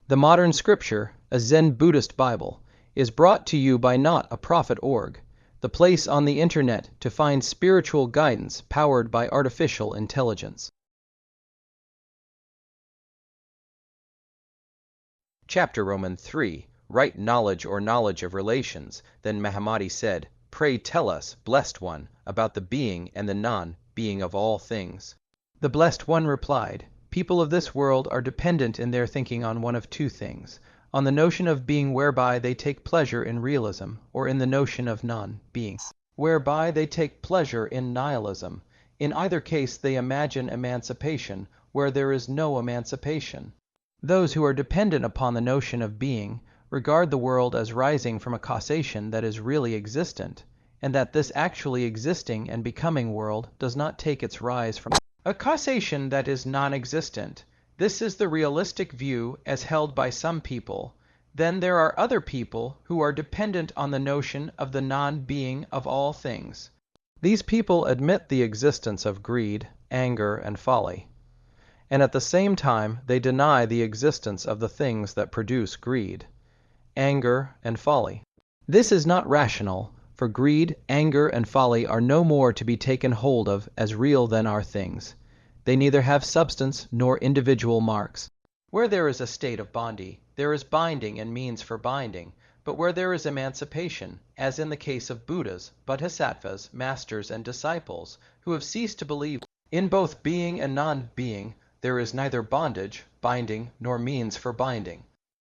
The Modern Scripture, a Zen Buddhist Bible, is brought to you by Not a Prophet org, the place on the internet to find spiritual guidance powered by artificial intelligence. Chapter Roman 3, Right Knowledge or Knowledge of Relations. Then Mahamati said, "Pray tell us, Blessed One, about the being and the non-being of all things." The Blessed One replied, "People of this world are dependent in their thinking on one of two things, on the notion of being whereby they take pleasure in realism, or in the notion of non-being, whereby they take pleasure in nihilism. In either case they imagine emancipation where there is no emancipation. Those who are dependent upon the notion of being regard the world as rising from a causation that is really existent, and that this actually existing and becoming world does not take its rise from a causation that is non-existent. This is the realistic view as held by some people. Then there are other people who are dependent on the notion of the non-being of all things. These people admit the existence of greed, anger, and folly, and at the same time they deny the existence of the things that produce greed, anger, and folly. This is not rational, for greed, anger, and folly are no more to be taken hold of as real than are things. They neither have substance nor individual marks. Where there is a state of bondage, there is binding and means for binding, but where there is emancipation, as in the case of Buddhas, Bodhisattvas, masters, and disciples, who have ceased to believe in both being and non-being, there is neither bondage, binding, nor means for binding.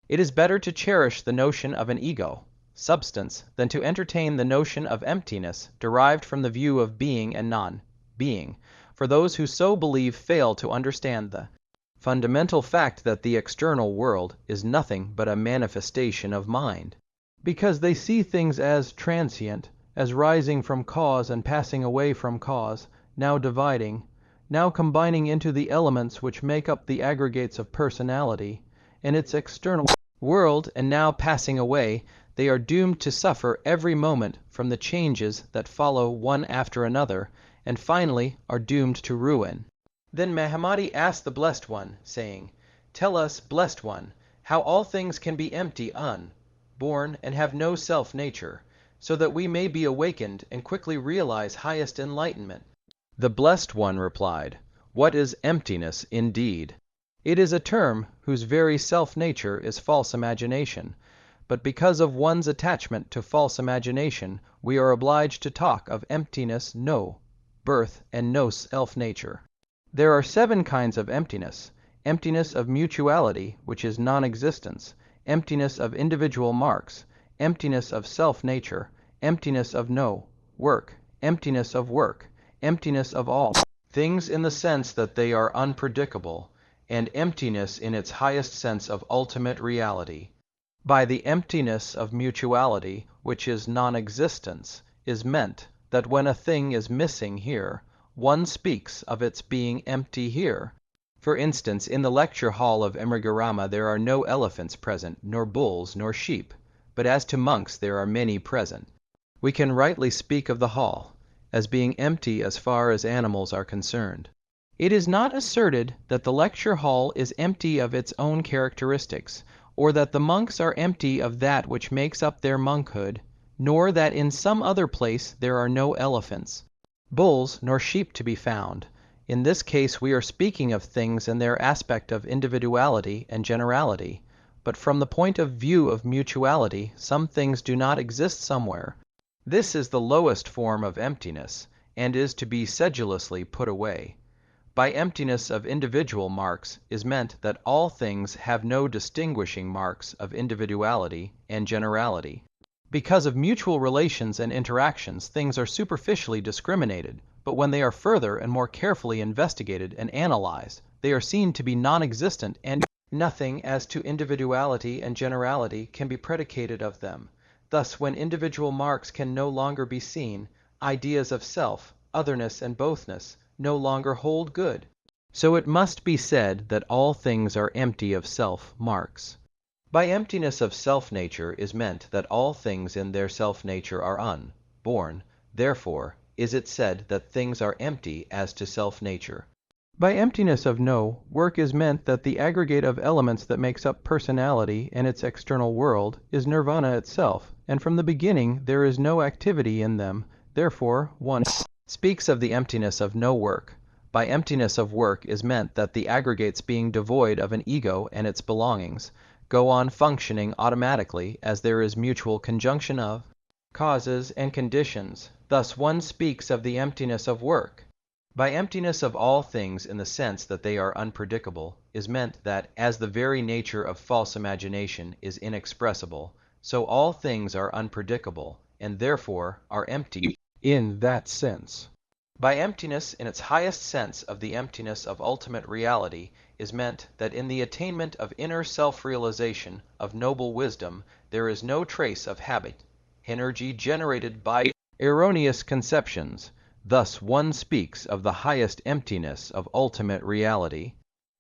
It is better to cherish the notion of an ego, substance, than to entertain the notion of emptiness derived from the view of being and non-being, for those who so believe fail to understand the fundamental fact that the external world is nothing but a manifestation of mind, because they see things as transient, as rising from cause and passing away from cause, now dividing, now combining into the elements which make up the aggregates of personality, and its external world, and now passing away. They are doomed to suffer every moment from the changes that follow one after another, and finally are doomed to ruin. Then Mahamati asked the Blessed One, saying, "Tell us, Blessed One, how all things can be empty, born, and have no self-nature, so that we may be awakened and quickly realize highest enlightenment." The Blessed One replied, "What is emptiness indeed? It is a term whose very self-nature is false imagination, but because of one's attachment to false imagination, we are obliged to talk of emptiness, no birth, and no self-nature. There are 7 kinds of emptiness: emptiness of mutuality, which is non-existence, emptiness of individual marks, emptiness of self-nature, emptiness of no work, emptiness of work, emptiness of all things in the sense that they are unpredictable, and emptiness in its highest sense of ultimate reality. By the emptiness of mutuality, which is non-existence, is meant that when a thing is missing here, one speaks of its being empty here. For instance, in the lecture hall of Emrigarama there are no elephants present, nor bulls, nor sheep, but as to monks there are many present. We can rightly speak of the hall as being empty as far as animals are concerned. It is not asserted that the lecture hall is empty of its own characteristics, or that the monks are empty of that which makes up their monkhood, nor that in some other place there are no elephants, bulls, nor sheep to be found. In this case we are speaking of things in their aspect of individuality and generality, but from the point of view of mutuality, some things do not exist somewhere. This is the lowest form of emptiness, and is to be sedulously put away. By emptiness of individual marks is meant that all things have no distinguishing marks of individuality and generality. Because of mutual relations and interactions, things are superficially discriminated, but when they are further and more carefully investigated and analyzed, they are seen to be non-existent, and nothing as to individuality and generality can be predicated of them. Thus, when individual marks can no longer be seen, ideas of self, otherness, and bothness no longer hold good. So it must be said that all things are empty of self-marks. By emptiness of self-nature is meant that all things in their self-nature are unborn. Therefore is it said that things are empty as to self-nature. By emptiness of no, work is meant that the aggregate of elements that makes up personality and its external world is nirvana itself, and from the beginning there is no activity in them. Therefore, one speaks of the emptiness of no work. By emptiness of work is meant that the aggregates being devoid of an ego and its belongings go on functioning automatically as there is mutual conjunction of causes and conditions. Thus one speaks of the emptiness of work. By emptiness of all things in the sense that they are unpredictable is meant that as the very nature of false imagination is inexpressible, so all things are unpredictable and therefore are empty in that sense. By emptiness in its highest sense of the emptiness of ultimate reality is meant that in the attainment of inner self-realization of noble wisdom there is no trace of habit, energy generated by erroneous conceptions. Thus one speaks of the highest emptiness of ultimate reality.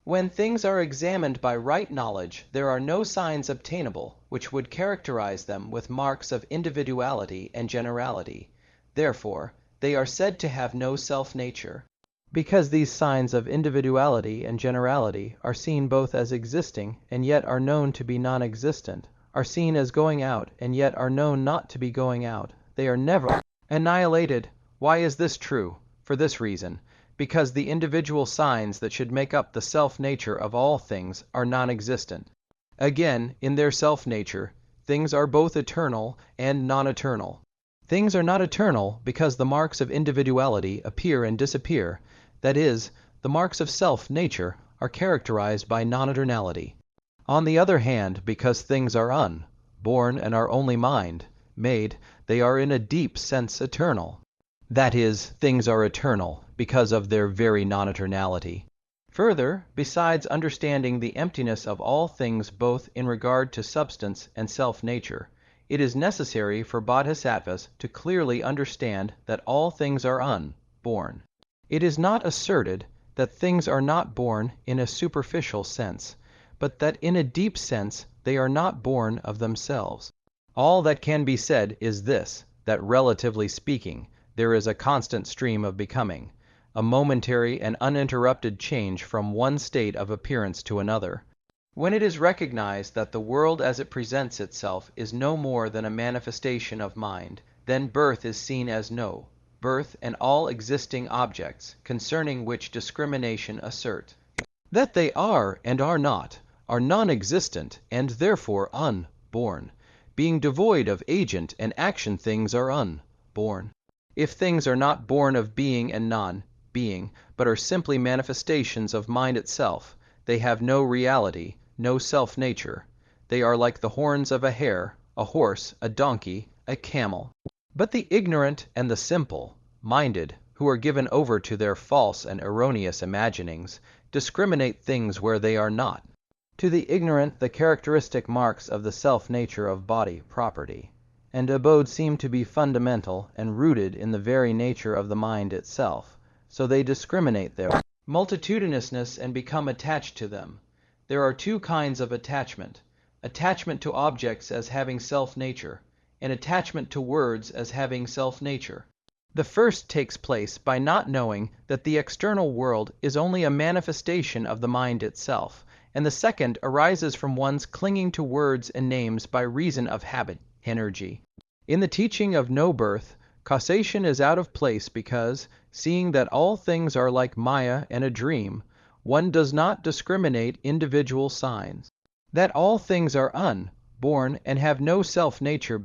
When things are examined by right knowledge, there are no signs obtainable which would characterize them with marks of individuality and generality. Therefore, they are said to have no self-nature. Because these signs of individuality and generality are seen both as existing and yet are known to be non-existent, are seen as going out and yet are known not to be going out, they are never annihilated. Why is this true? For this reason, because the individual signs that should make up the self-nature of all things are non-existent. Again, in their self-nature, things are both eternal and non-eternal. Things are not eternal because the marks of individuality appear and disappear. That is, the marks of self-nature are characterized by non-eternality. On the other hand, because things are born and are only made, they are in a deep sense eternal. That is, things are eternal because of their very non-eternality. Further, besides understanding the emptiness of all things both in regard to substance and self-nature, it is necessary for bodhisattvas to clearly understand that all things are born. It is not asserted that things are not born in a superficial sense, but that in a deep sense they are not born of themselves. All that can be said is this, that relatively speaking, there is a constant stream of becoming, a momentary and uninterrupted change from one state of appearance to another. When it is recognized that the world as it presents itself is no more than a manifestation of mind, then birth is seen as no, birth and all existing objects, concerning which discrimination assert that they are and are not, are non-existent and therefore unborn. Being devoid of agent and action, things are unborn. If things are not born of being and non-being, but are simply manifestations of mind itself, they have no reality, no self-nature. They are like the horns of a hare, a horse, a donkey, a camel. But the ignorant and the simple-minded, who are given over to their false and erroneous imaginings, discriminate things where they are not. To the ignorant the characteristic marks of the self-nature of body, property, and abode seem to be fundamental and rooted in the very nature of the mind itself, so they discriminate their multitudinousness and become attached to them. There are two kinds of attachment: attachment to objects as having self-nature, and attachment to words as having self-nature. The first takes place by not knowing that the external world is only a manifestation of the mind itself, and the second arises from one's clinging to words and names by reason of habit, energy. In the teaching of no birth, causation is out of place because, seeing that all things are like Maya and a dream, one does not discriminate individual signs. That all things are born and have no self-nature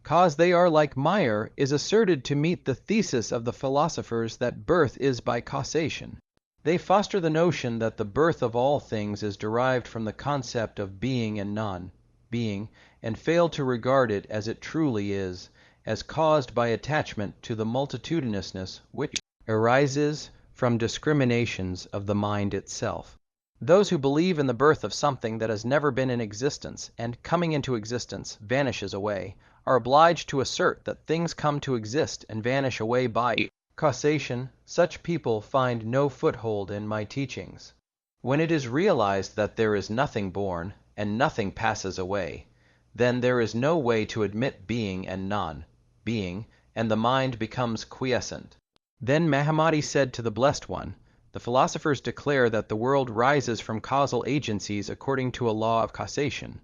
cause they are like Maya is asserted to meet the thesis of the philosophers that birth is by causation. They foster the notion that the birth of all things is derived from the concept of being and non-being, and fail to regard it as it truly is, as caused by attachment to the multitudinousness which arises from discriminations of the mind itself. Those who believe in the birth of something that has never been in existence and, coming into existence, vanishes away, are obliged to assert that things come to exist and vanish away by causation. Such people find no foothold in my teachings. When it is realized that there is nothing born and nothing passes away, then there is no way to admit being and non-being, and the mind becomes quiescent. Then Mahamati said to the Blessed One, the philosophers declare that the world rises from causal agencies according to a law of causation.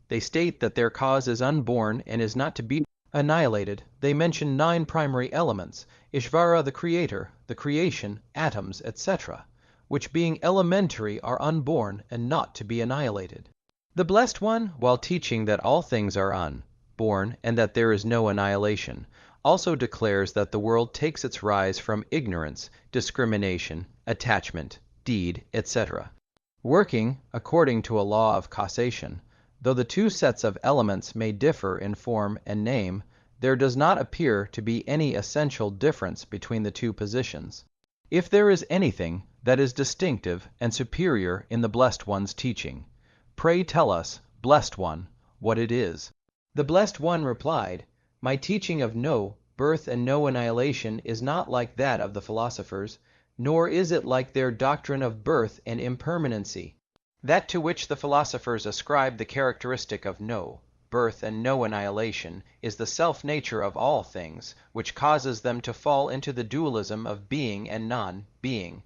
They state that their cause is unborn and is not to be annihilated. They mention 9 primary elements, Ishvara the creator, the creation, atoms, etc., which being elementary are unborn and not to be annihilated. The Blessed One, while teaching that all things are unborn and that there is no annihilation, also declares that the world takes its rise from ignorance, discrimination, attachment, deed, etc., working according to a law of causation. Though the 2 sets of elements may differ in form and name, there does not appear to be any essential difference between the 2 positions. If there is anything that is distinctive and superior in the Blessed One's teaching, pray tell us, Blessed One, what it is. The Blessed One replied, My teaching of no birth and no annihilation is not like that of the philosophers, nor is it like their doctrine of birth and impermanency. That to which the philosophers ascribe the characteristic of no birth and no annihilation is the self-nature of all things, which causes them to fall into the dualism of being and non-being.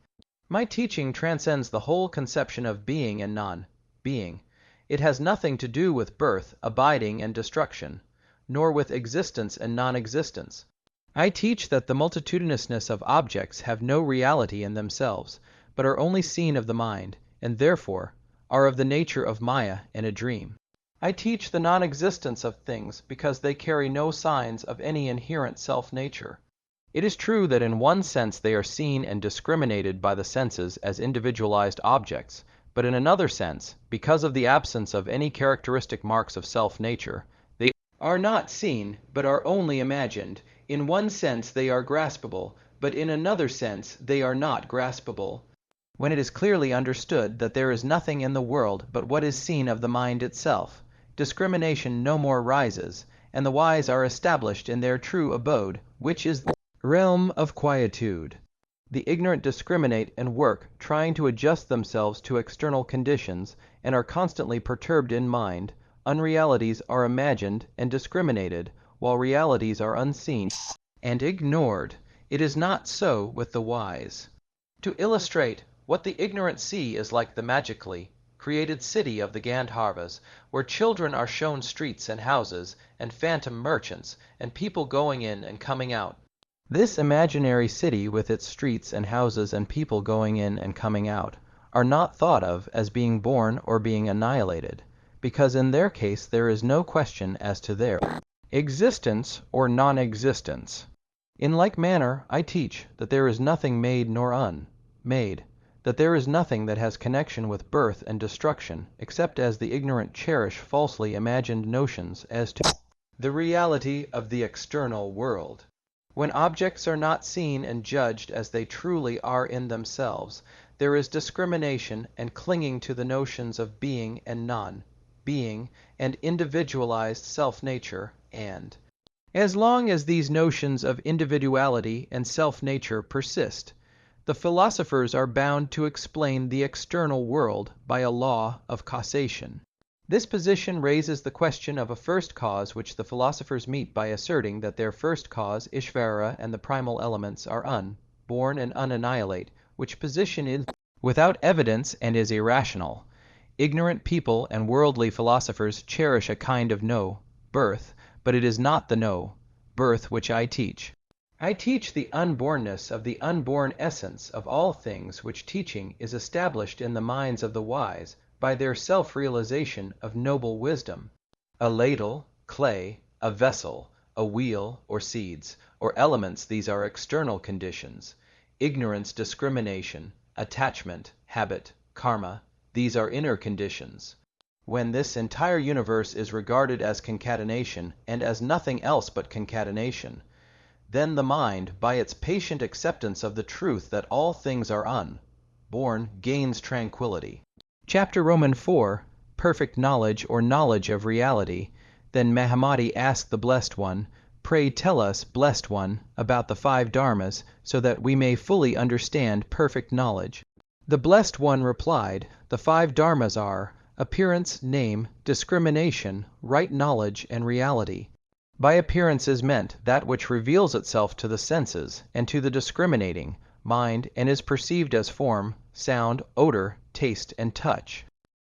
My teaching transcends the whole conception of being and non-being. It has nothing to do with birth, abiding, and destruction, nor with existence and non-existence. I teach that the multitudinousness of objects have no reality in themselves, but are only seen of the mind, and therefore are of the nature of Maya and a dream. I teach the non-existence of things because they carry no signs of any inherent self-nature. It is true that in one sense they are seen and discriminated by the senses as individualized objects, but in another sense, because of the absence of any characteristic marks of self-nature, they are not seen, but are only imagined. In one sense they are graspable, but in another sense they are not graspable. When it is clearly understood that there is nothing in the world but what is seen of the mind itself, discrimination no more rises, and the wise are established in their true abode, which is the realm of quietude. The ignorant discriminate and work, trying to adjust themselves to external conditions, and are constantly perturbed in mind. Unrealities are imagined and discriminated, while realities are unseen and ignored. It is not so with the wise. To illustrate, what the ignorant see is like the magically created city of the Gandharvas, where children are shown streets and houses, and phantom merchants, and people going in and coming out. This imaginary city, with its streets and houses and people going in and coming out, are not thought of as being born or being annihilated, because in their case there is no question as to their existence or non-existence. In like manner, I teach that there is nothing made nor unmade, that there is nothing that has connection with birth and destruction, except as the ignorant cherish falsely imagined notions as to the reality of the external world. When objects are not seen and judged as they truly are in themselves, there is discrimination and clinging to the notions of being and non-being, and individualized self-nature, and as long as these notions of individuality and self-nature persist, the philosophers are bound to explain the external world by a law of causation. This position raises the question of a first cause, which the philosophers meet by asserting that their first cause, Ishvara, and the primal elements are unborn and unannihilate, which position is without evidence and is irrational. Ignorant people and worldly philosophers cherish a kind of no birth, but it is not the no birth which I teach. I teach the unbornness of the unborn essence of all things, which teaching is established in the minds of the wise by their self-realization of noble wisdom. A ladle, clay, a vessel, a wheel, or seeds, or elements, these are external conditions. Ignorance, discrimination, attachment, habit, karma, these are inner conditions. When this entire universe is regarded as concatenation, and as nothing else but concatenation, then the mind, by its patient acceptance of the truth that all things are unborn, gains tranquility. Chapter Roman 4, Perfect Knowledge or Knowledge of Reality. Then Mahamati asked the Blessed One, Pray tell us, Blessed One, about the 5 dharmas, so that we may fully understand perfect knowledge. The Blessed One replied, The 5 dharmas are appearance, name, discrimination, right knowledge, and reality. By appearance is meant that which reveals itself to the senses and to the discriminating, mind, and is perceived as form, sound, odor, taste, and touch.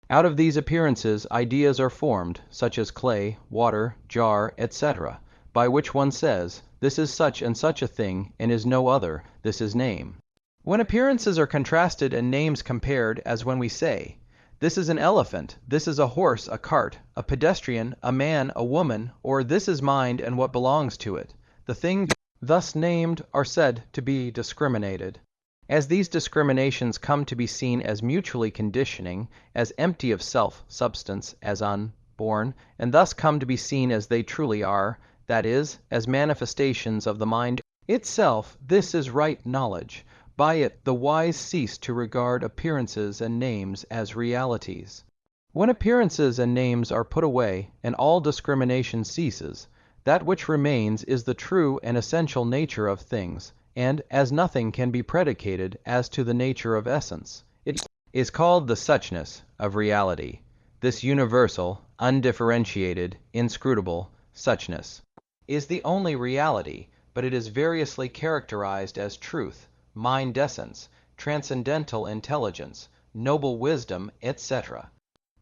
Out of these appearances ideas are formed, such as clay, water, jar, etc., by which one says, this is such and such a thing, and is no other, this is name. When appearances are contrasted and names compared, as when we say, this is an elephant, this is a horse, a cart, a pedestrian, a man, a woman, or this is mind and what belongs to it, the things thus named are said to be discriminated. As these discriminations come to be seen as mutually conditioning, as empty of self, substance, as unborn, and thus come to be seen as they truly are, that is, as manifestations of the mind itself, this is right knowledge. By it the wise cease to regard appearances and names as realities. When appearances and names are put away, and all discrimination ceases, that which remains is the true and essential nature of things, and, as nothing can be predicated as to the nature of essence, it is called the suchness of reality. This universal, undifferentiated, inscrutable suchness is the only reality, but it is variously characterized as truth, mind essence, transcendental intelligence, noble wisdom, etc.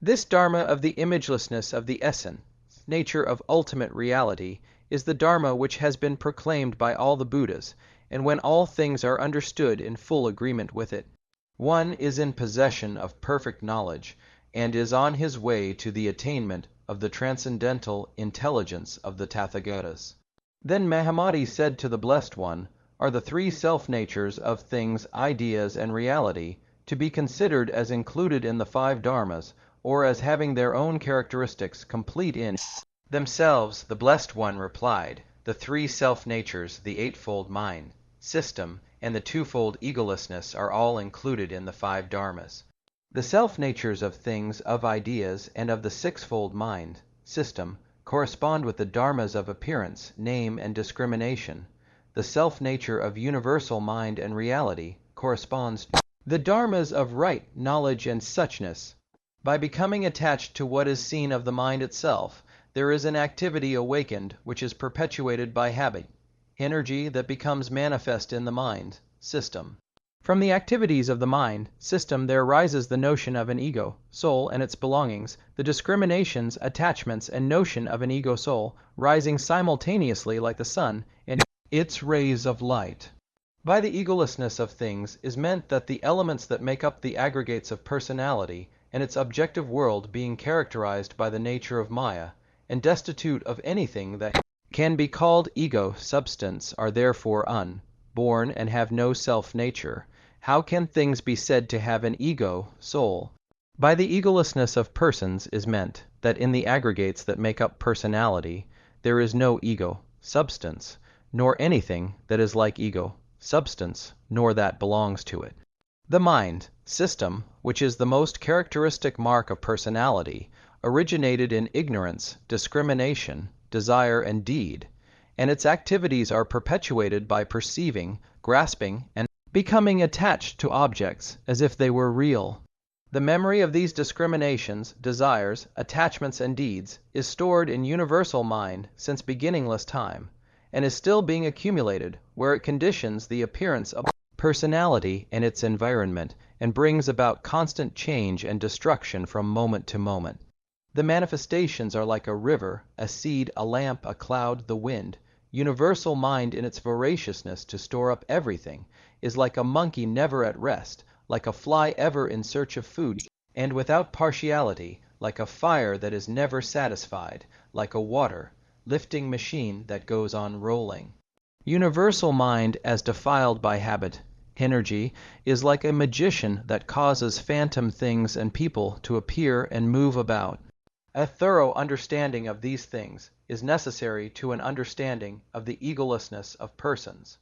This dharma of the imagelessness of the essence, nature of ultimate reality, is the dharma which has been proclaimed by all the Buddhas, and when all things are understood in full agreement with it, one is in possession of perfect knowledge, and is on his way to the attainment of the transcendental intelligence of the Tathagatas. Then Mahamati said to the Blessed One, are the three self-natures of things, ideas, and reality to be considered as included in the five dharmas, or as having their own characteristics complete in themselves? The Blessed One replied, the three self-natures, the eightfold mind, system, and the twofold egolessness are all included in the five dharmas. The self-natures of things, of ideas, and of the sixfold mind, system, correspond with the dharmas of appearance, name, and discrimination. The self-nature of universal mind and reality corresponds to the dharmas of right knowledge and suchness. By becoming attached to what is seen of the mind itself, there is an activity awakened which is perpetuated by habit, energy that becomes manifest in the mind, system. From the activities of the mind, system, there arises the notion of an ego, soul, and its belongings, the discriminations, attachments, and notion of an ego soul, rising simultaneously like the sun, and its rays of light. By the egolessness of things is meant that the elements that make up the aggregates of personality and its objective world being characterized by the nature of Maya, and destitute of anything that can be called ego substance, are therefore unborn and have no self-nature. How can things be said to have an ego soul? By the egolessness of persons is meant that in the aggregates that make up personality there is no ego substance, nor anything that is like ego substance, nor that belongs to it. The mind, system, which is the most characteristic mark of personality, originated in ignorance, discrimination, desire, and deed, and its activities are perpetuated by perceiving, grasping, and becoming attached to objects as if they were real. The memory of these discriminations, desires, attachments, and deeds is stored in universal mind since beginningless time, and is still being accumulated, where it conditions the appearance of personality and its environment, and brings about constant change and destruction from moment to moment. The manifestations are like a river, a seed, a lamp, a cloud, the wind. Universal mind in its voraciousness to store up everything is like a monkey never at rest, like a fly ever in search of food, and without partiality, like a fire that is never satisfied, like a water lifting machine that goes on rolling. Universal mind, as defiled by habit, energy, is like a magician that causes phantom things and people to appear and move about. A thorough understanding of these things is necessary to an understanding of the egolessness of persons.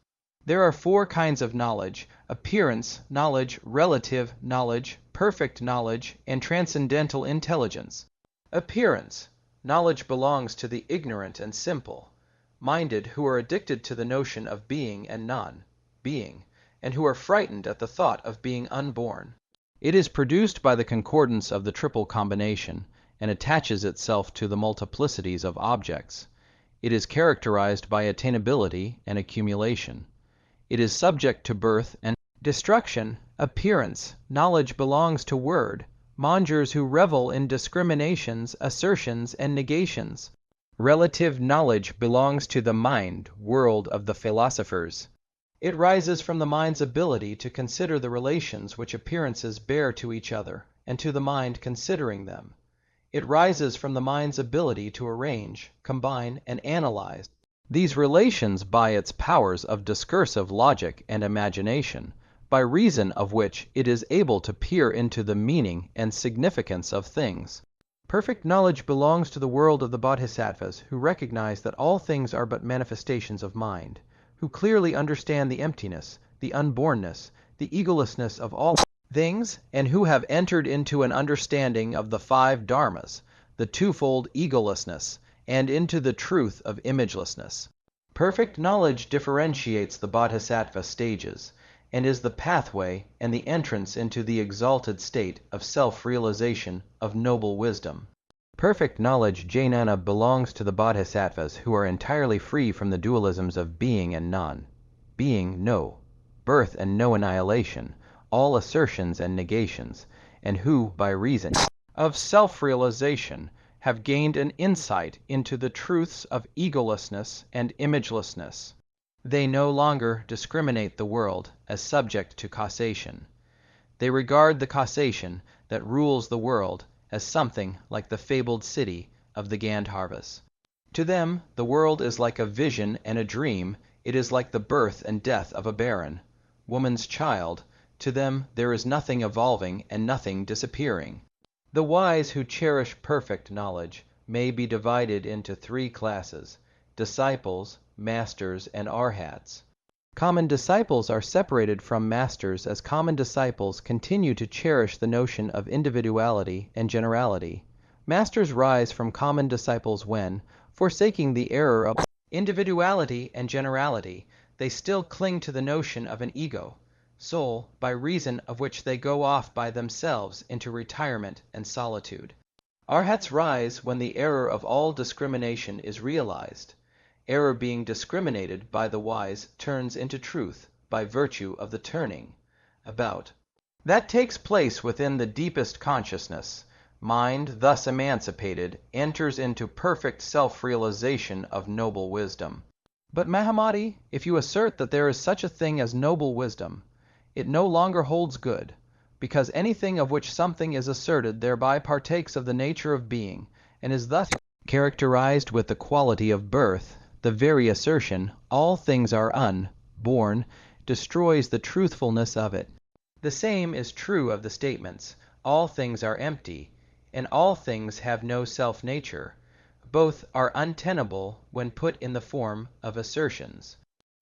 There are four kinds of knowledge: appearance knowledge, relative knowledge, perfect knowledge, and transcendental intelligence. Appearance knowledge belongs to the ignorant and simple-minded who are addicted to the notion of being and non-being, and who are frightened at the thought of being unborn. It is produced by the concordance of the triple combination, and attaches itself to the multiplicities of objects. It is characterized by attainability and accumulation. It is subject to birth and Destruction, appearance, knowledge belongs to word, mongers who revel in discriminations, assertions, and negations. Relative knowledge belongs to the mind, world of the philosophers. It rises from the mind's ability to consider the relations which appearances bear to each other, and to the mind considering them. It rises from the mind's ability to arrange, combine, and analyze these relations by its powers of discursive logic and imagination, by reason of which it is able to peer into the meaning and significance of things. Perfect knowledge belongs to the world of the bodhisattvas who recognize that all things are but manifestations of mind, who clearly understand the emptiness, the unbornness, the egolessness of all things, and who have entered into an understanding of the five dharmas, the twofold egolessness, and into the truth of imagelessness. Perfect knowledge differentiates the bodhisattva stages, and is the pathway and the entrance into the exalted state of self-realization of noble wisdom. Perfect knowledge jnana belongs to the bodhisattvas who are entirely free from the dualisms of being and non, being, no, birth and no annihilation, all assertions and negations, and who, by reason of self-realization, have gained an insight into the truths of egolessness and imagelessness. They no longer discriminate the world as subject to causation. They regard the causation that rules the world as something like the fabled city of the Gandharvas. To them, the world is like a vision and a dream. It is like the birth and death of a barren woman's child. To them, there is nothing evolving and nothing disappearing. The wise who cherish perfect knowledge may be divided into three classes: disciples, masters, and arhats. Common disciples are separated from masters as common disciples continue to cherish the notion of individuality and generality. Masters rise from common disciples when, forsaking the error of individuality and generality, they still cling to the notion of an ego, soul, by reason of which they go off by themselves into retirement and solitude. Arhats rise when the error of all discrimination is realized. Error being discriminated by the wise turns into truth by virtue of the turning about. That takes place within the deepest consciousness. Mind, thus emancipated, enters into perfect self-realization of noble wisdom. But Mahamati, if you assert that there is such a thing as noble wisdom, it no longer holds good, because anything of which something is asserted thereby partakes of the nature of being, and is thus characterized with the quality of birth. The very assertion, all things are unborn, destroys the truthfulness of it. The same is true of the statements, all things are empty, and all things have no self-nature. Both are untenable when put in the form of assertions.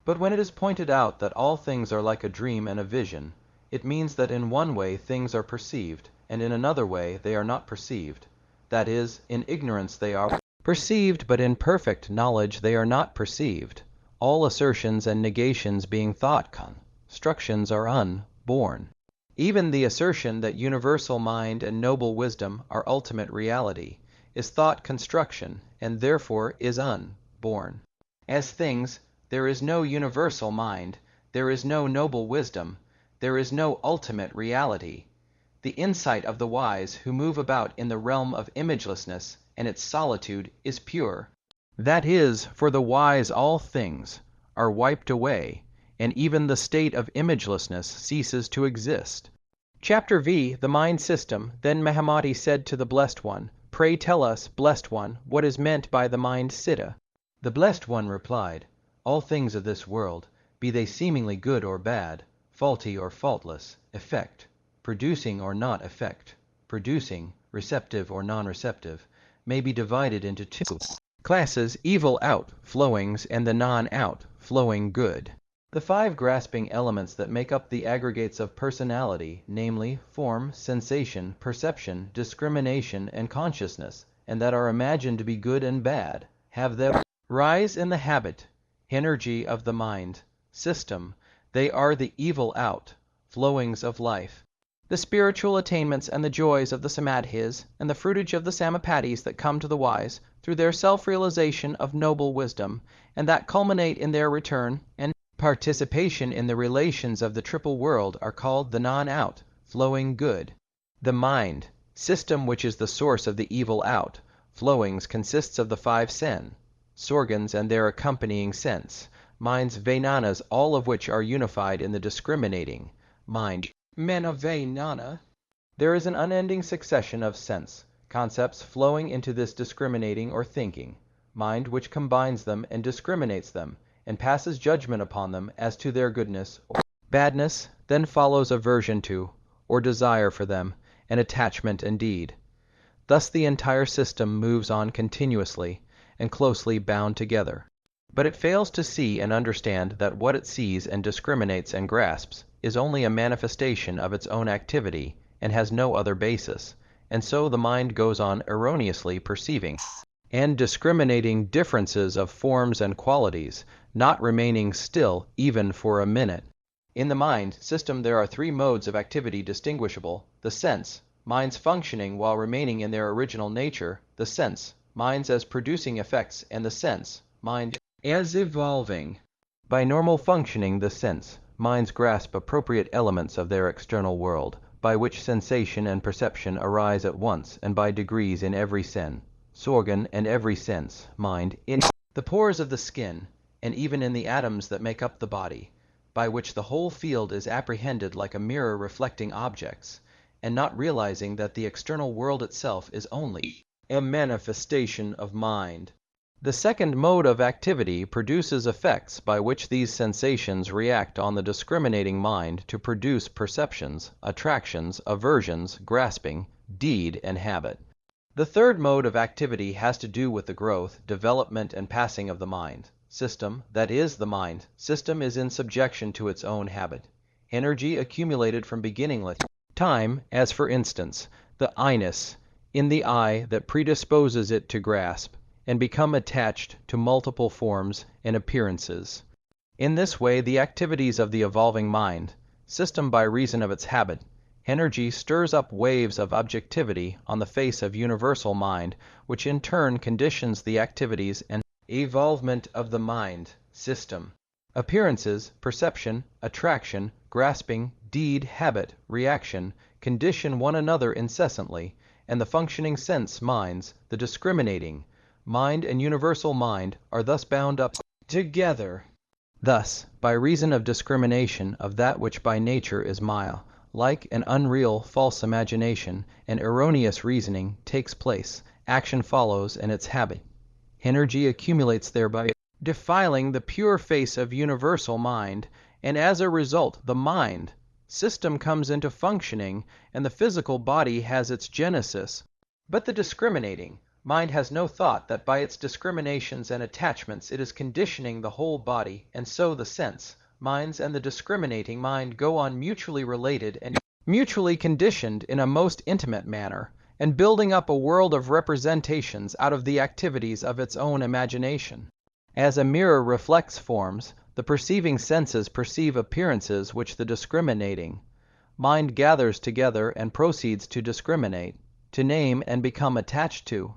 But when it is pointed out that all things are like a dream and a vision, it means that in one way things are perceived, and in another way they are not perceived. That is, in ignorance they are perceived, but in perfect knowledge they are not perceived. All assertions and negations being thought constructions are unborn. Even the assertion that universal mind and noble wisdom are ultimate reality is thought construction, and therefore is unborn. As things, there is no universal mind, there is no noble wisdom, there is no ultimate reality. The insight of the wise who move about in the realm of imagelessness and its solitude is pure. That is, for the wise all things are wiped away, and even the state of imagelessness ceases to exist. Chapter V, the Mind System. Then Mahamati said to the Blessed One, "Pray tell us, Blessed One, what is meant by the Mind Siddha?" The Blessed One replied, "All things of this world, be they seemingly good or bad, faulty or faultless, effect, producing or not effect, producing, receptive or non-receptive, may be divided into two classes: evil outflowings and the non-outflowing good. The five grasping elements that make up the aggregates of personality, namely form, sensation, perception, discrimination, and consciousness, and that are imagined to be good and bad, have their rise in the habit, energy of the mind system. They are the evil outflowings of life, the spiritual attainments and the joys of the samadhis, and the fruitage of the samapatis that come to the wise through their self-realization of noble wisdom, and that culminate in their return and participation in the relations of the triple world are called the non-out, flowing good. The mind, system which is the source of the evil out, flowings consists of the five sen, sorgans and their accompanying sense, minds vejnanas, all of which are unified in the discriminating mind. Mana vejnana. There is an unending succession of sense concepts flowing into this discriminating or thinking mind, which combines them and discriminates them, and passes judgment upon them as to their goodness or badness. Then follows aversion to, or desire for them, and attachment indeed. Thus the entire system moves on continuously and closely bound together. But it fails to see and understand that what it sees and discriminates and grasps is only a manifestation of its own activity and has no other basis, and so the mind goes on erroneously perceiving and discriminating differences of forms and qualities, not remaining still even for a minute. In the mind system there are three modes of activity distinguishable: the sense, minds functioning while remaining in their original nature; the sense, minds as producing effects; and the sense, mind as evolving. By normal functioning, the sense, minds grasp appropriate elements of their external world, by which sensation and perception arise at once and by degrees in every sen, sorgan, and every sense, mind, in the pores of the skin, and even in the atoms that make up the body, by which the whole field is apprehended like a mirror reflecting objects, and not realizing that the external world itself is only a manifestation of mind. The second mode of activity produces effects by which these sensations react on the discriminating mind to produce perceptions, attractions, aversions, grasping, deed, and habit. The third mode of activity has to do with the growth, development, and passing of the mind. System, that is, the mind, system is in subjection to its own habit. Energy accumulated from beginningless time, as for instance, the I-ness in the I that predisposes it to grasp and become attached to multiple forms and appearances. In this way, the activities of the evolving mind, system by reason of its habit, energy stirs up waves of objectivity on the face of universal mind, which in turn conditions the activities and evolvement of the mind, system. Appearances, perception, attraction, grasping, deed, habit, reaction, condition one another incessantly, and the functioning sense minds, the discriminating mind and universal mind, are thus bound up together. Thus, by reason of discrimination of that which by nature is maya, like an unreal false imagination, and erroneous reasoning takes place, action follows and its habit. Energy accumulates thereby, defiling the pure face of universal mind, and as a result the mind, system comes into functioning, and the physical body has its genesis. But the discriminating mind has no thought that by its discriminations and attachments it is conditioning the whole body, and so the sense, minds and the discriminating mind go on mutually related and mutually conditioned in a most intimate manner, and building up a world of representations out of the activities of its own imagination. As a mirror reflects forms, the perceiving senses perceive appearances which the discriminating mind gathers together and proceeds to discriminate, to name and become attached to.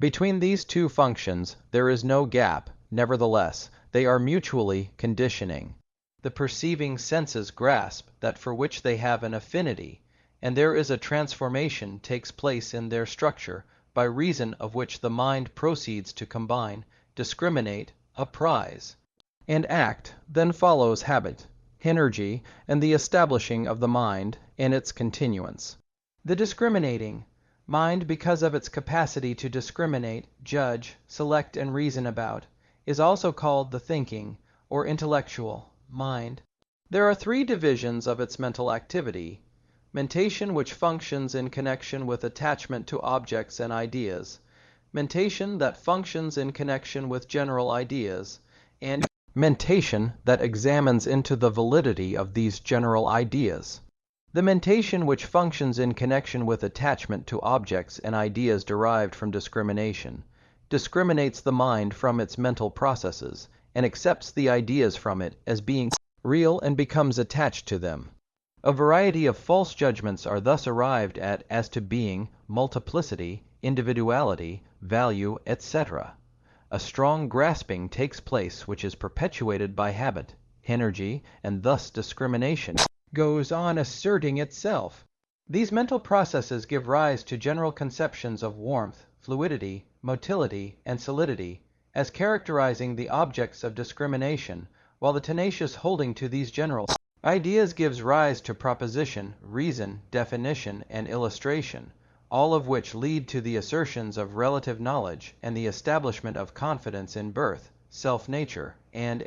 Between these two functions there is no gap, nevertheless, they are mutually conditioning. The perceiving senses grasp that for which they have an affinity, and there is a transformation takes place in their structure, by reason of which the mind proceeds to combine, discriminate, apprise, and act. Then follows habit, energy, and the establishing of the mind, and its continuance. The discriminating mind, because of its capacity to discriminate, judge, select, and reason about, is also called the thinking, or intellectual, mind. There are three divisions of its mental activity: mentation, which functions in connection with attachment to objects and ideas; mentation that functions in connection with general ideas; and mentation that examines into the validity of these general ideas. The mentation which functions in connection with attachment to objects and ideas derived from discrimination, discriminates the mind from its mental processes, and accepts the ideas from it as being real and becomes attached to them. A variety of false judgments are thus arrived at as to being, multiplicity, individuality, value, etc. A strong grasping takes place which is perpetuated by habit, energy, and thus discrimination, goes on asserting itself. These mental processes give rise to general conceptions of warmth, fluidity, motility, and solidity, as characterizing the objects of discrimination, while the tenacious holding to these general ideas gives rise to proposition, reason, definition, and illustration, all of which lead to the assertions of relative knowledge and the establishment of confidence in birth, self-nature, and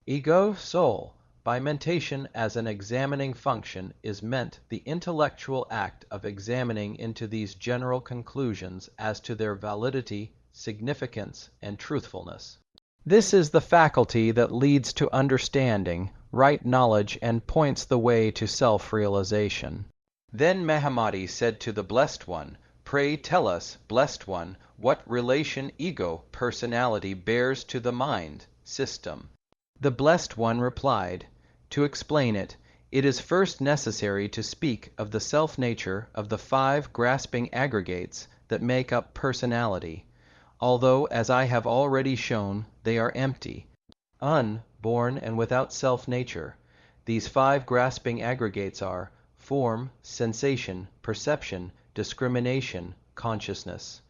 ego, soul. By mentation as an examining function is meant the intellectual act of examining into these general conclusions as to their validity, significance, and truthfulness. This is the faculty that leads to understanding, right knowledge, and points the way to self-realization. Then Mahamati said to the Blessed One, "Pray tell us, Blessed One, what relation ego, personality, bears to the mind, system." The Blessed One replied, "To explain it, it is first necessary to speak of the self-nature of the 5 grasping aggregates that make up personality, although, as I have already shown, they are empty, unborn, and without self-nature. These 5 grasping aggregates are form, sensation, perception, discrimination, consciousness.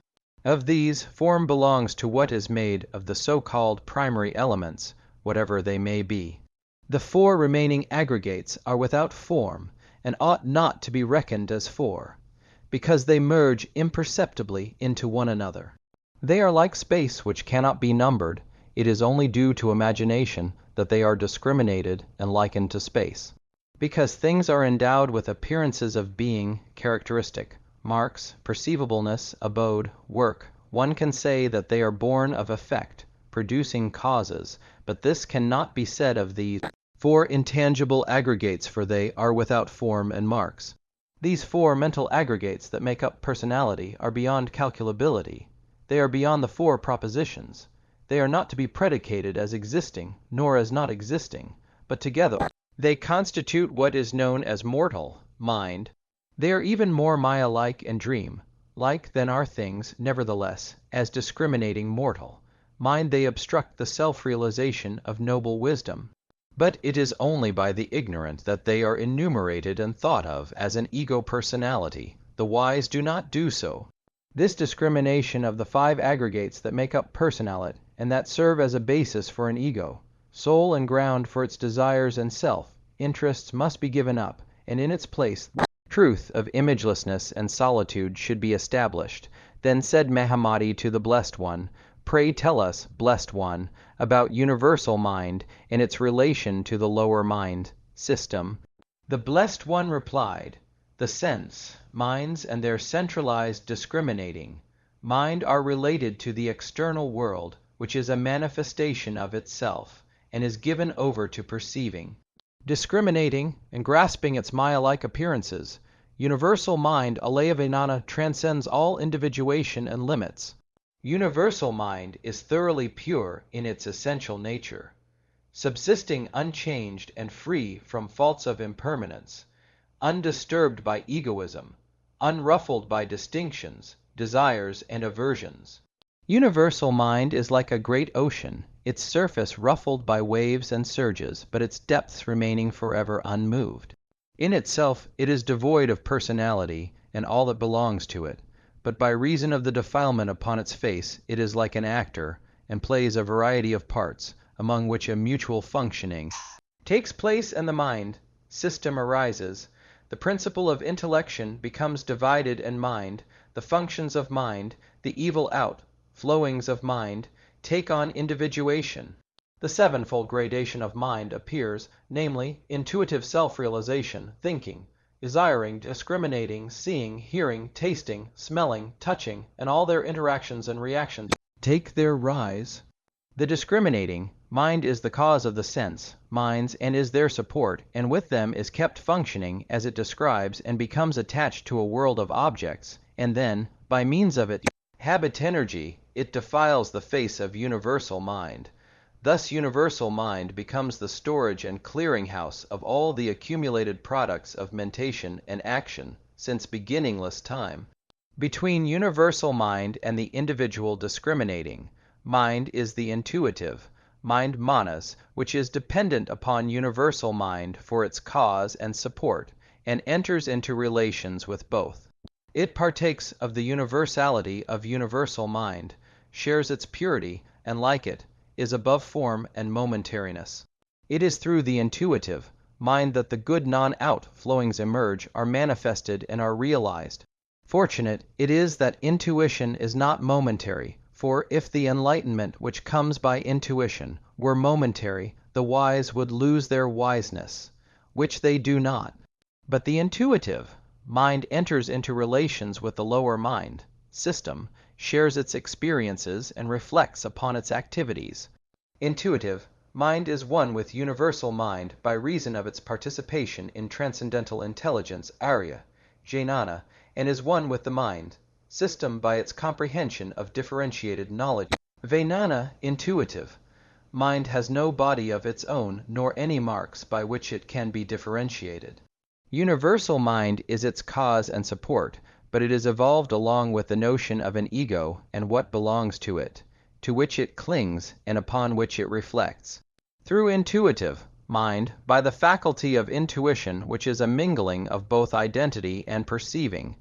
Of these, form belongs to what is made of the so-called primary elements, whatever they may be. The 4 remaining aggregates are without form, and ought not to be reckoned as 4, because they merge imperceptibly into one another. They are like space which cannot be numbered. It is only due to imagination that they are discriminated and likened to space. Because things are endowed with appearances of being, characteristic, marks, perceivableness, abode, work, one can say that they are born of effect, producing causes, but this cannot be said of these 4 intangible aggregates, for they are without form and marks. These 4 mental aggregates that make up personality are beyond calculability. They are beyond the 4 propositions. They are not to be predicated as existing, nor as not existing, but together they constitute what is known as mortal, mind. They are even more Maya-like and dream-like than are things, nevertheless, as discriminating mortal. Mind they obstruct the self-realization of noble wisdom. But it is only by the ignorant that they are enumerated and thought of as an ego personality. The wise do not do so. This discrimination of the 5 aggregates that make up personality, and that serve as a basis for an ego, soul and ground for its desires and self-interests, must be given up, and in its place the truth of imagelessness and solitude should be established. Then said Mahamati to the Blessed One, "Pray tell us, Blessed One, about universal mind and its relation to the lower mind, system." The Blessed One replied, "The sense, minds and their centralized discriminating mind are related to the external world, which is a manifestation of itself, and is given over to perceiving, discriminating, and grasping its Maya-like appearances. Universal mind, Alayavanana, transcends all individuation and limits. Universal mind is thoroughly pure in its essential nature, subsisting unchanged and free from faults of impermanence, undisturbed by egoism, unruffled by distinctions, desires, and aversions. Universal mind is like a great ocean, its surface ruffled by waves and surges, but its depths remaining forever unmoved. In itself it is devoid of personality and all that belongs to it, but by reason of the defilement upon its face it is like an actor, and plays a variety of parts, among which a mutual functioning takes place, and the mind system arises. The principle of intellection becomes divided, and mind, the functions of mind, the evil outflowings of mind, take on individuation. The 7-fold gradation of mind appears, namely, intuitive self-realization, thinking, desiring, discriminating, seeing, hearing, tasting, smelling, touching, and all their interactions and reactions take their rise. The discriminating mind is the cause of the sense minds and is their support, and with them is kept functioning as it describes and becomes attached to a world of objects, and then, by means of it, habit energy, it defiles the face of universal mind. Thus universal mind becomes the storage and clearinghouse of all the accumulated products of mentation and action since beginningless time. Between universal mind and the individual discriminating mind is the intuitive, mind manas, which is dependent upon universal mind for its cause and support, and enters into relations with both. It partakes of the universality of universal mind, shares its purity, and like it, is above form and momentariness. It is through the intuitive mind that the good non-outflowings emerge, are manifested, and are realized. Fortunate it is that intuition is not momentary, for if the enlightenment which comes by intuition were momentary, the wise would lose their wiseness, which they do not. But the intuitive mind enters into relations with the lower mind system, shares its experiences, and reflects upon its activities. Intuitive mind is one with universal mind by reason of its participation in transcendental intelligence, Arya, Jnana, and is one with the mind system by its comprehension of differentiated knowledge. Vijnana, intuitive mind, has no body of its own, nor any marks by which it can be differentiated. Universal mind is its cause and support, but it is evolved along with the notion of an ego and what belongs to it, to which it clings and upon which it reflects. Through intuitive mind, by the faculty of intuition, which is a mingling of both identity and perceiving,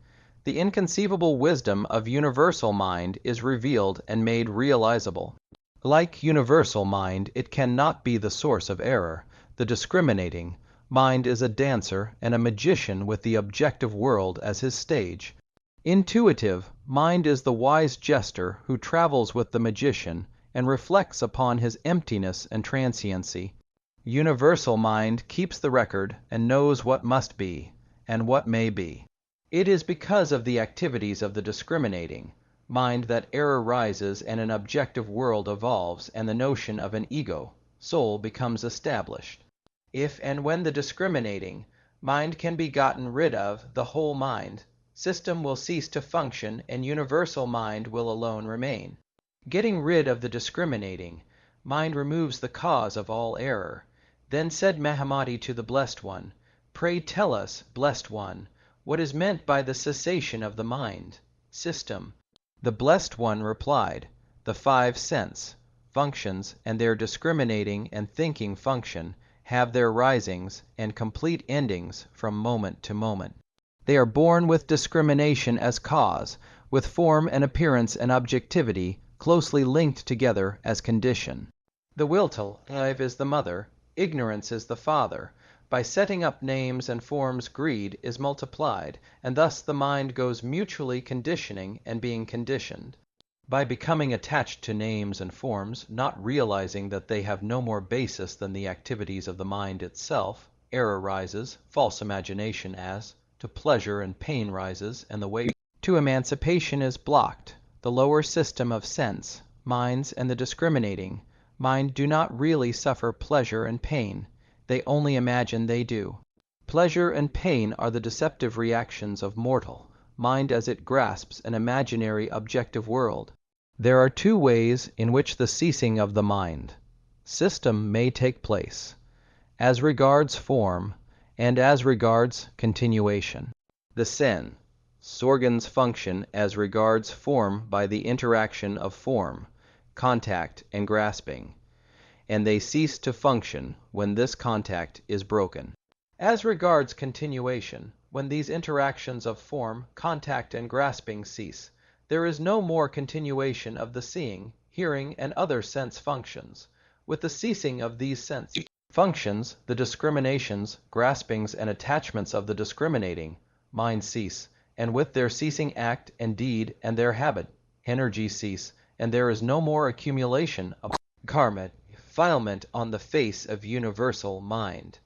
the inconceivable wisdom of universal mind is revealed and made realizable. Like universal mind, it cannot be the source of error. The discriminating mind is a dancer and a magician with the objective world as his stage. Intuitive mind is the wise jester who travels with the magician and reflects upon his emptiness and transiency. Universal mind keeps the record and knows what must be and what may be. It is because of the activities of the discriminating mind that error rises and an objective world evolves, and the notion of an ego, soul, becomes established. If and when the discriminating mind can be gotten rid of, the whole mind system will cease to function and universal mind will alone remain. Getting rid of the discriminating mind removes the cause of all error. Then said Mahamati to the Blessed One, "Pray tell us, Blessed One, what is meant by the cessation of the mind system?" The Blessed One replied, "The 5 sense functions and their discriminating and thinking function have their risings and complete endings from moment to moment. They are born with discrimination as cause, with form and appearance and objectivity closely linked together as condition. The will to live is the mother, ignorance is the father. By setting up names and forms, greed is multiplied, and thus the mind goes mutually conditioning and being conditioned. By becoming attached to names and forms, not realizing that they have no more basis than the activities of the mind itself, error rises, false imagination as to pleasure and pain rises, and the way to emancipation is blocked. The lower system of sense minds and the discriminating mind do not really suffer pleasure and pain. They only imagine they do. Pleasure and pain are the deceptive reactions of mortal mind as it grasps an imaginary objective world. There are 2 ways in which the ceasing of the mind system may take place, as regards form and as regards continuation. The organs function as regards form by the interaction of form, contact, and grasping, and they cease to function when this contact is broken. As regards continuation, when these interactions of form, contact, and grasping cease, there is no more continuation of the seeing, hearing, and other sense functions. With the ceasing of these sense functions, the discriminations, graspings, and attachments of the discriminating mind cease, and with their ceasing act and deed and their habit, energy cease, and there is no more accumulation of karma, defilement on the face of universal mind.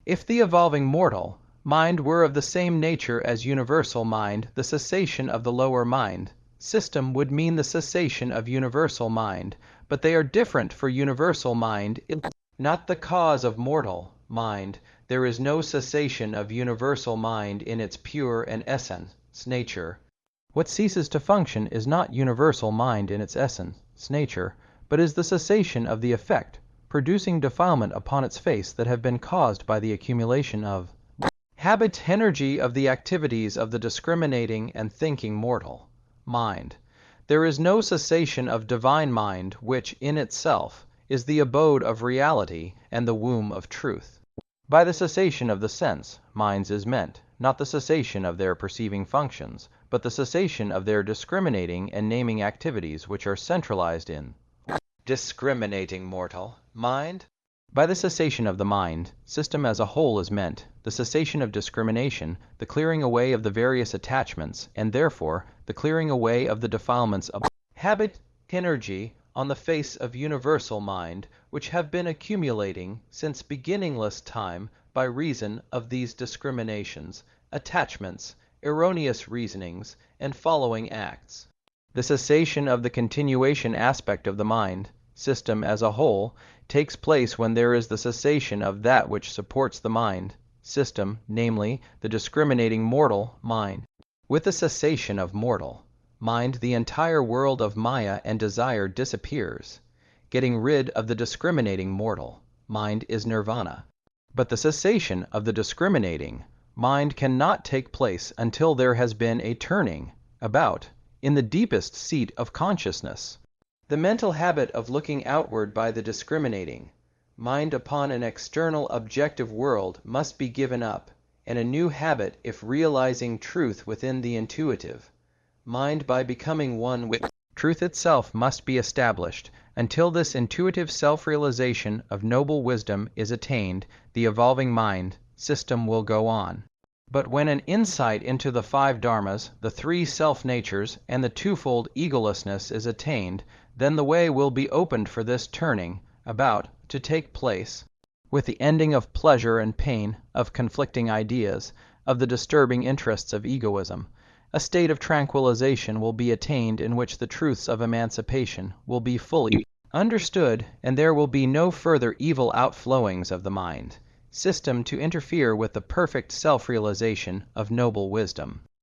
If the evolving mortal mind were of the same nature as universal mind, the cessation of the lower mind system would mean the cessation of universal mind, but they are different, for universal mind is not the cause of mortal mind. There is no cessation of universal mind in its pure and essence nature. What ceases to function is not universal mind in its essence nature, but is the cessation of the effect, producing defilement upon its face that have been caused by the accumulation of habit energy of the activities of the discriminating and thinking mortal mind. There is no cessation of divine mind, which in itself is the abode of reality and the womb of truth. By the cessation of the sense, minds is meant, not the cessation of their perceiving functions, but the cessation of their discriminating and naming activities which are centralized in discriminating mortal mind. By the cessation of the mind, system as a whole is meant, the cessation of discrimination, the clearing away of the various attachments, and therefore the clearing away of the defilements of habit, energy, on the face of universal mind, which have been accumulating since beginningless time by reason of these discriminations, attachments, erroneous reasonings, and following acts. The cessation of the continuation aspect of the mind, system as a whole, takes place when there is the cessation of that which supports the mind, system, namely, the discriminating mortal mind. With the cessation of mortal mind, the entire world of Maya and desire disappears. Getting rid of the discriminating mortal mind is nirvana. But the cessation of the discriminating mind cannot take place until there has been a turning about in the deepest seat of consciousness. The mental habit of looking outward by the discriminating mind upon an external objective world must be given up, and a new habit if realizing truth within the intuitive mind by becoming one with truth itself must be established. Until this intuitive self-realization of noble wisdom is attained, the evolving mind system will go on. But when an insight into the five dharmas, the three self-natures, and the twofold egolessness is attained, then the way will be opened for this turning about to take place, with the ending of pleasure and pain, of conflicting ideas, of the disturbing interests of egoism. A state of tranquilization will be attained in which the truths of emancipation will be fully understood, and there will be no further evil outflowings of the mind system to interfere with the perfect self-realization of noble wisdom.